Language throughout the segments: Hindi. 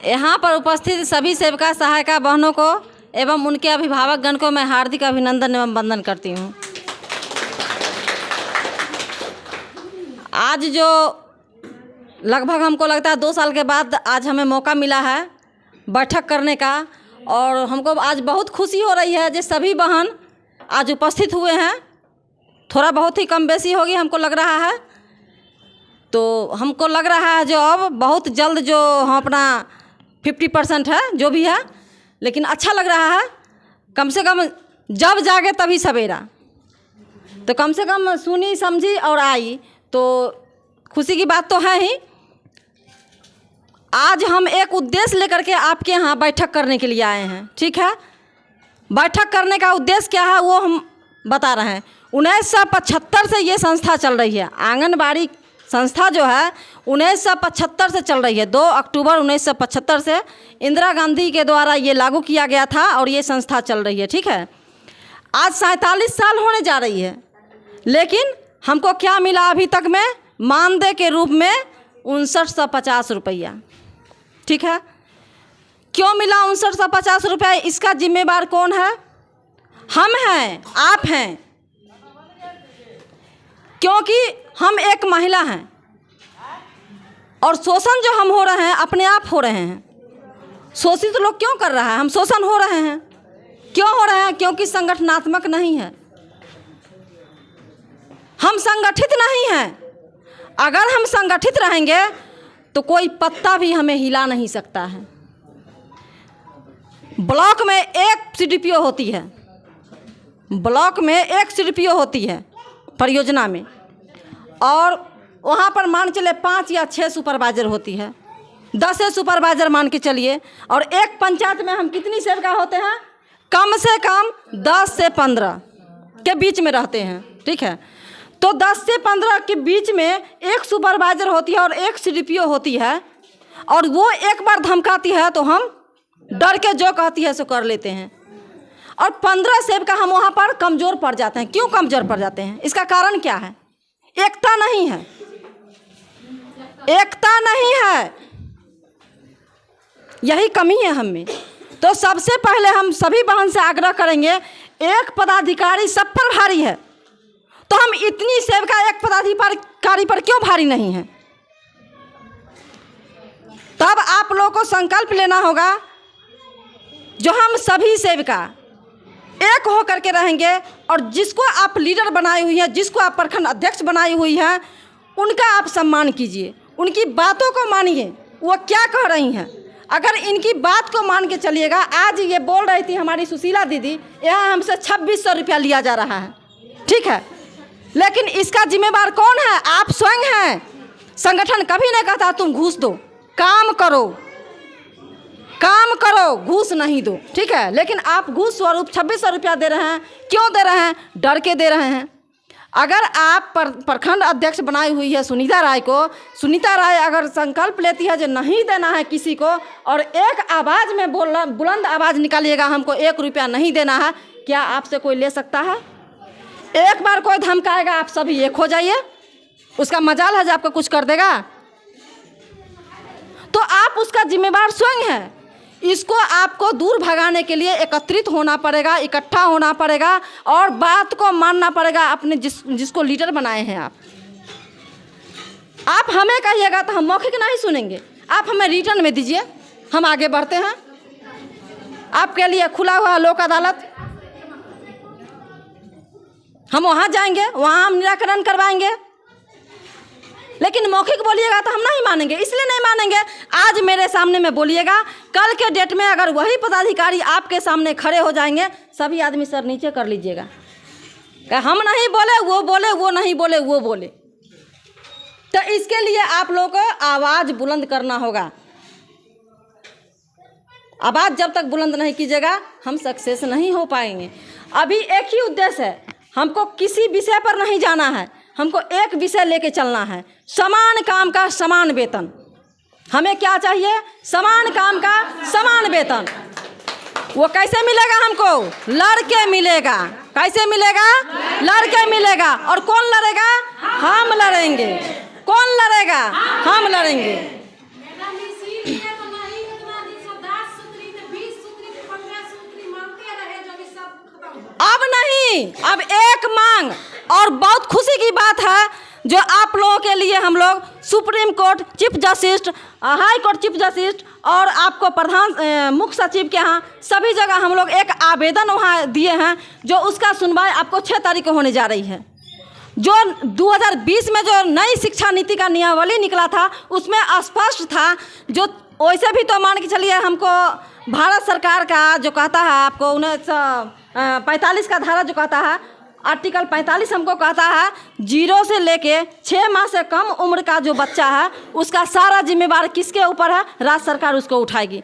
यहाँ पर उपस्थित सभी सेविका सहायिका बहनों को एवं उनके अभिभावकगण को मैं हार्दिक अभिनंदन एवं वंदन करती हूँ। आज जो लगभग हमको लगता है 2 साल के बाद आज हमें मौका मिला है बैठक करने का, और हमको आज बहुत खुशी हो रही है जो सभी बहन आज उपस्थित हुए हैं। थोड़ा बहुत ही कम बेसी होगी हमको लग रहा है, तो हमको लग रहा है जो अब बहुत जल्द जो हम अपना 50% है जो भी है, लेकिन अच्छा लग रहा है। कम से कम जब जागे तभी सवेरा, तो कम से कम सुनी समझी और आई, तो खुशी की बात तो है ही। आज हम एक उद्देश्य लेकर के आपके यहाँ बैठक करने के लिए आए हैं, ठीक है। बैठक करने का उद्देश्य क्या है वो हम बता रहे हैं। 1975 से ये संस्था चल रही है, आंगनबाड़ी संस्था जो है 1975 से चल रही है। 2 अक्टूबर 1975 से इंदिरा गांधी के द्वारा ये लागू किया गया था और ये संस्था चल रही है, ठीक है। आज 47 साल होने जा रही है, लेकिन हमको क्या मिला अभी तक में? मानदेय के रूप में 5950 रुपया, ठीक है। क्यों मिला 5950 रुपया? इसका जिम्मेवार कौन है? हम हैं, आप हैं, क्योंकि हम एक महिला हैं और शोषण जो हम हो रहे हैं अपने आप हो रहे हैं। शोषित लोग क्यों कर रहा है? हम शोषण हो रहे हैं। क्यों हो रहे हैं? क्योंकि संगठनात्मक नहीं है, हम संगठित नहीं हैं। अगर हम संगठित रहेंगे तो कोई पत्ता भी हमें हिला नहीं सकता है। ब्लॉक में 1 CDPO होती है, ब्लॉक में 1 CDPO होती है परियोजना में, और वहाँ पर मान चले 5 या 6 सुपरवाइजर होती है, 10 सुपरवाइजर मान के चलिए। और एक पंचायत में हम कितनी सेविका होते हैं? कम से कम 10 से 15 के बीच में रहते हैं, ठीक है। तो 10 से 15 के बीच में 1 सुपरवाइजर होती है और 1 CDPO होती है, और वो एक बार धमकाती है तो हम डर के जो कहती है सो कर लेते हैं। और 15 सेविका हम वहाँ पर कमज़ोर पड़ जाते हैं। क्यों कमज़ोर पड़ जाते हैं? इसका कारण क्या है? एकता नहीं है, एकता नहीं है, यही कमी है हम में। तो सबसे पहले हम सभी बहन से आग्रह करेंगे, एक पदाधिकारी सब पर भारी है, तो हम इतनी सेविका एक पदाधिकारी पर क्यों भारी नहीं है? तब आप लोगों को संकल्प लेना होगा, जो हम सभी सेविका एक हो करके रहेंगे, और जिसको आप लीडर बनाई हुई हैं, जिसको आप प्रखंड अध्यक्ष बनाई हुई हैं, उनका आप सम्मान कीजिए, उनकी बातों को मानिए, वो क्या कह रही हैं। अगर इनकी बात को मान के चलिएगा, आज ये बोल रही थी हमारी सुशीला दीदी, यहाँ हमसे 2600 रुपया लिया जा रहा है, ठीक है, लेकिन इसका जिम्मेवार कौन है? आप स्वयं हैं। संगठन कभी नहीं कहता तुम घूस दो, काम करो, काम करो, घूस नहीं दो, ठीक है। लेकिन आप घूस स्वरूप 2600 रुपया दे रहे हैं। क्यों दे रहे हैं? डर के दे रहे हैं। अगर आप प्रखंड अध्यक्ष बनाई हुई है सुनीता राय को, सुनीता राय अगर संकल्प लेती है जो नहीं देना है किसी को, और एक आवाज़ में बुलंद आवाज़ निकालिएगा हमको 1 रुपया नहीं देना है, क्या आपसे कोई ले सकता है? एक बार कोई धमकाएगा आप सभी एक हो जाइए, उसका मजाल है जो आपको कुछ कर देगा? तो आप उसका जिम्मेवार स्वयं हैं। इसको आपको दूर भगाने के लिए एकत्रित होना पड़ेगा, इकट्ठा होना पड़ेगा, और बात को मानना पड़ेगा अपने जिसको लीडर बनाए हैं आप हमें कहिएगा तो हम मौखिक नहीं सुनेंगे, आप हमें रिटर्न में दीजिए, हम आगे बढ़ते हैं। आपके लिए खुला हुआ लोक अदालत, हम वहाँ जाएंगे, वहाँ हम निराकरण करवाएंगे। लेकिन मौखिक बोलिएगा तो हम नहीं मानेंगे। इसलिए नहीं मानेंगे, आज मेरे सामने में बोलिएगा, कल के डेट में अगर वही पदाधिकारी आपके सामने खड़े हो जाएंगे, सभी आदमी सर नीचे कर लीजिएगा, हम नहीं बोले वो बोले, वो नहीं बोले वो बोले। तो इसके लिए आप लोगों को आवाज़ बुलंद करना होगा। आवाज़ जब तक बुलंद नहीं कीजिएगा हम सक्सेस नहीं हो पाएंगे। अभी एक ही उद्देश्य है, हमको किसी विषय पर नहीं जाना है, हमको एक विषय लेके चलना है, समान काम का समान वेतन। हमें क्या चाहिए? समान काम का समान वेतन। वो कैसे मिलेगा हमको? लड़के मिलेगा। कैसे मिलेगा? लड़के मिलेगा। और कौन लड़ेगा? हम लड़ेंगे। कौन लड़ेगा? हम लड़ेंगे। नहीं, अब एक मांग और बहुत खुशी की बात है जो आप लोगों के लिए हम लोग supreme court chief justice, high court chief justice और आपको प्रधान मुख्य सचिव के यहाँ सभी जगह हम लोग एक आवेदन वहाँ दिए हैं, जो उसका सुनवाई आपको 6 तारीख को होने जा रही है। जो 2020 में जो नई शिक्षा नीति का नियमावली निकला था उसमें स्पष्ट था, जो वैसे भी तो मान के चलिए हमको भारत सरकार का जो कहता है आपको 1945 का धारा जो कहता है, आर्टिकल 45 हमको कहता है 0 से लेके 6 माह से कम उम्र का जो बच्चा है उसका सारा जिम्मेवार किसके ऊपर है? राज्य सरकार उसको उठाएगी।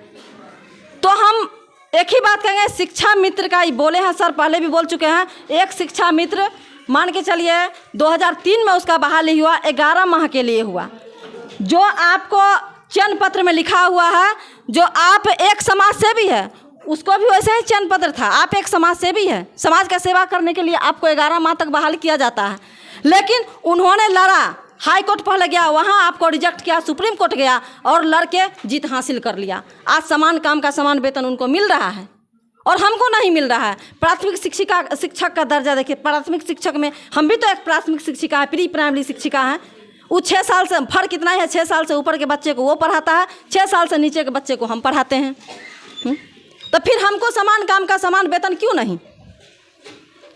तो हम एक ही बात कहेंगे, शिक्षा मित्र का ही बोले हैं सर, पहले भी बोल चुके हैं। एक शिक्षा मित्र मान के चलिए 2003 में उसका बहाली हुआ, 11 माह के लिए हुआ। जो आपको चयन पत्र में लिखा हुआ है, जो आप एक समाज सेवी है उसको भी वैसे ही चयन पत्र था, आप एक समाज सेवी है, समाज का सेवा करने के लिए आपको 11 माह तक बहाल किया जाता है। लेकिन उन्होंने लड़ा, हाई कोर्ट पहले गया, वहाँ आपको रिजेक्ट किया, सुप्रीम कोर्ट गया और लड़के जीत हासिल कर लिया। आज समान काम का समान वेतन उनको मिल रहा है और हमको नहीं मिल रहा है। प्राथमिक शिक्षक का दर्जा देखिए, प्राथमिक शिक्षक में हम भी तो एक प्राथमिक शिक्षिका है, प्री प्राइमरी शिक्षिका है। वो 6 साल से फर्क कितना है, 6 साल से ऊपर के बच्चे को वो पढ़ाता है, 6 साल से नीचे के बच्चे को हम पढ़ाते हैं। तो फिर हमको समान काम का समान वेतन क्यों नहीं?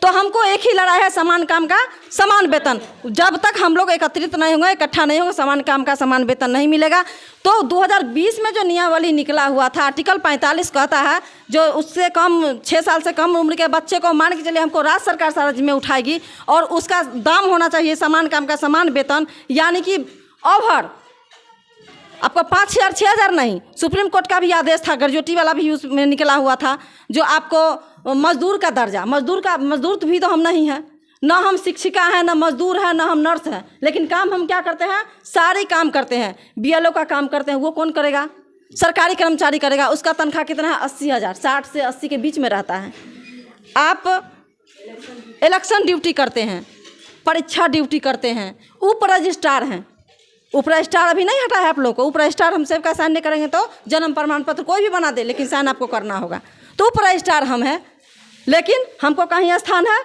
तो हमको एक ही लड़ाई है, समान काम का समान वेतन। जब तक हम लोग एकत्रित नहीं होंगे, इकट्ठा नहीं होंगे, समान काम का समान वेतन नहीं मिलेगा। तो 2020 में जो नियमावली निकला हुआ था, आर्टिकल 45 कहता है जो उससे कम 6 साल से कम उम्र के बच्चे को मान के चलिए हमको राज्य सरकार सारा जिम्मे उठाएगी और उसका दाम होना चाहिए समान काम का समान वेतन, यानी कि ओवर आपको 5,000 6,000 नहीं। सुप्रीम कोर्ट का भी आदेश था, ग्रेजुएटी वाला भी उसमें निकला हुआ था, जो आपको मजदूर का दर्जा, मजदूर तो भी तो हम नहीं हैं, ना हम शिक्षिका हैं, ना मजदूर हैं, ना हम नर्स हैं, लेकिन काम हम क्या करते हैं? सारे काम करते हैं। BLO का काम करते हैं, वो कौन करेगा? सरकारी कर्मचारी करेगा। उसका तनख्वाह कितना है? 80,000, 60 से 80 के बीच में रहता है। आप इलेक्शन ड्यूटी करते हैं, परीक्षा ड्यूटी करते हैं, उप रजिस्ट्रार हैं। उप रजिस्ट्रार अभी नहीं हटा है आप लोग को। उप रजिस्ट्रार हम सबका साइन नहीं करेंगे तो जन्म प्रमाण पत्र कोई भी बना दे, लेकिन साइन आपको करना होगा। तो उप रजिस्ट्रार हम हैं, लेकिन हमको कहीं स्थान है?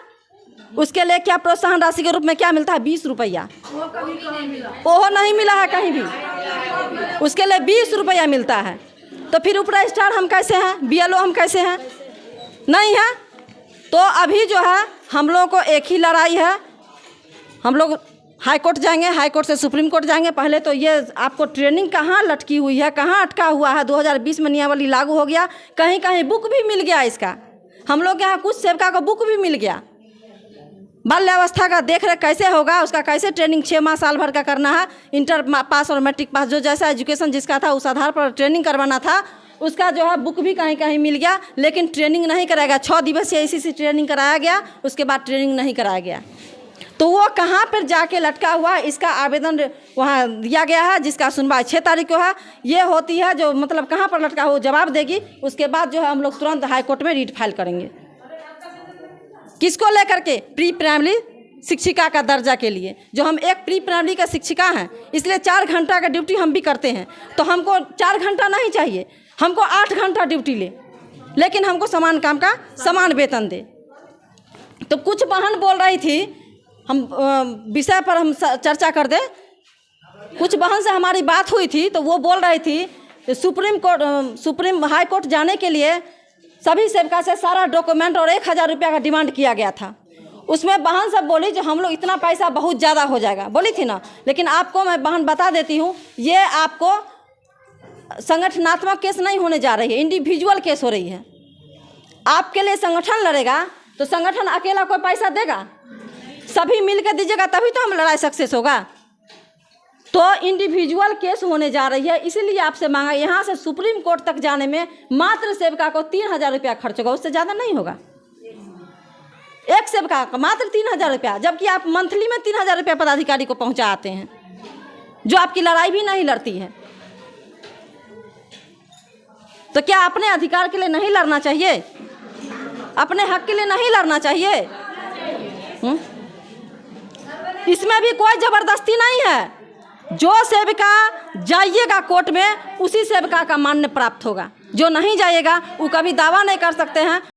उसके लिए क्या प्रोत्साहन राशि के रूप में क्या मिलता है? 20 रुपया। वो नहीं मिला है कहीं भी, उसके लिए 20 रुपया मिलता है। तो फिर उप रजिस्ट्रार हम कैसे हैं? BLO हम कैसे हैं? नहीं है। तो अभी जो है हम लोगों को एक ही लड़ाई है, हम लोग हाई कोर्ट जाएंगे, हाई कोर्ट से सुप्रीम कोर्ट जाएंगे। पहले तो ये आपको ट्रेनिंग कहाँ लटकी हुई है, कहाँ अटका हुआ है? 2020 में नियमावली लागू हो गया, कहीं कहीं बुक भी मिल गया इसका। हम लोग के यहाँ कुछ सेवका का बुक भी मिल गया। बाल्यावस्था का देख रेख कैसे होगा, उसका कैसे ट्रेनिंग 6 माह साल भर का करना है, इंटर पास और मैट्रिक पास, जो जैसा एजुकेशन जिसका था उस आधार पर ट्रेनिंग करवाना था, उसका जो है बुक भी कहीं कहीं मिल गया, लेकिन ट्रेनिंग नहीं कराया। 6 दिवसीय इसी ट्रेनिंग कराया गया, उसके बाद ट्रेनिंग नहीं कराया गया। तो वो कहाँ पर जाके लटका हुआ, इसका आवेदन वहाँ दिया गया है, जिसका सुनवाई 6 तारीख को है। ये होती है जो मतलब कहाँ पर लटका हो जवाब देगी, उसके बाद जो है हम लोग तुरंत हाई कोर्ट में रीट फाइल करेंगे। किसको लेकर के? प्री प्राइमरी शिक्षिका का दर्जा के लिए। जो हम एक प्री प्राइमरी का शिक्षिका हैं, इसलिए 4 घंटा का ड्यूटी हम भी करते हैं। तो हमको 4 घंटा नहीं चाहिए, हमको 8 घंटा ड्यूटी ले, लेकिन हमको समान काम का समान वेतन दे। तो कुछ बहन बोल रही थी, हम विषय पर हम चर्चा कर दें। कुछ बहन से हमारी बात हुई थी, तो वो बोल रही थी सुप्रीम हाई कोर्ट जाने के लिए सभी सेवका से सारा डॉक्यूमेंट और 1,000 रुपया का डिमांड किया गया था। उसमें बहन सब बोली जो हम लोग इतना पैसा बहुत ज़्यादा हो जाएगा, बोली थी ना। लेकिन आपको मैं बहन बता देती हूँ, ये आपको संगठनात्मक केस नहीं होने जा रही है, इंडिविजुअल केस हो रही है। आपके लिए संगठन लड़ेगा तो संगठन अकेला कोई पैसा देगा? सभी मिलकर दीजिएगा तभी तो हम लड़ाई सक्सेस होगा। तो इंडिविजुअल केस होने जा रही है, इसीलिए आपसे मांगा। यहाँ से सुप्रीम कोर्ट तक जाने में मात्र सेवका को 3,000 रुपया खर्च होगा, उससे ज़्यादा नहीं होगा। एक सेवका का मात्र 3,000 रुपया, जबकि आप मंथली में 3,000 रुपया पदाधिकारी को पहुँचा आते हैं, जो आपकी लड़ाई भी नहीं लड़ती है। तो क्या अपने अधिकार के लिए नहीं लड़ना चाहिए? अपने हक के लिए नहीं लड़ना चाहिए? इसमें भी कोई जबरदस्ती नहीं है। जो सेवका जाइएगा कोर्ट में, उसी सेवका का मान्य प्राप्त होगा। जो नहीं जाइएगा वो कभी दावा नहीं कर सकते हैं।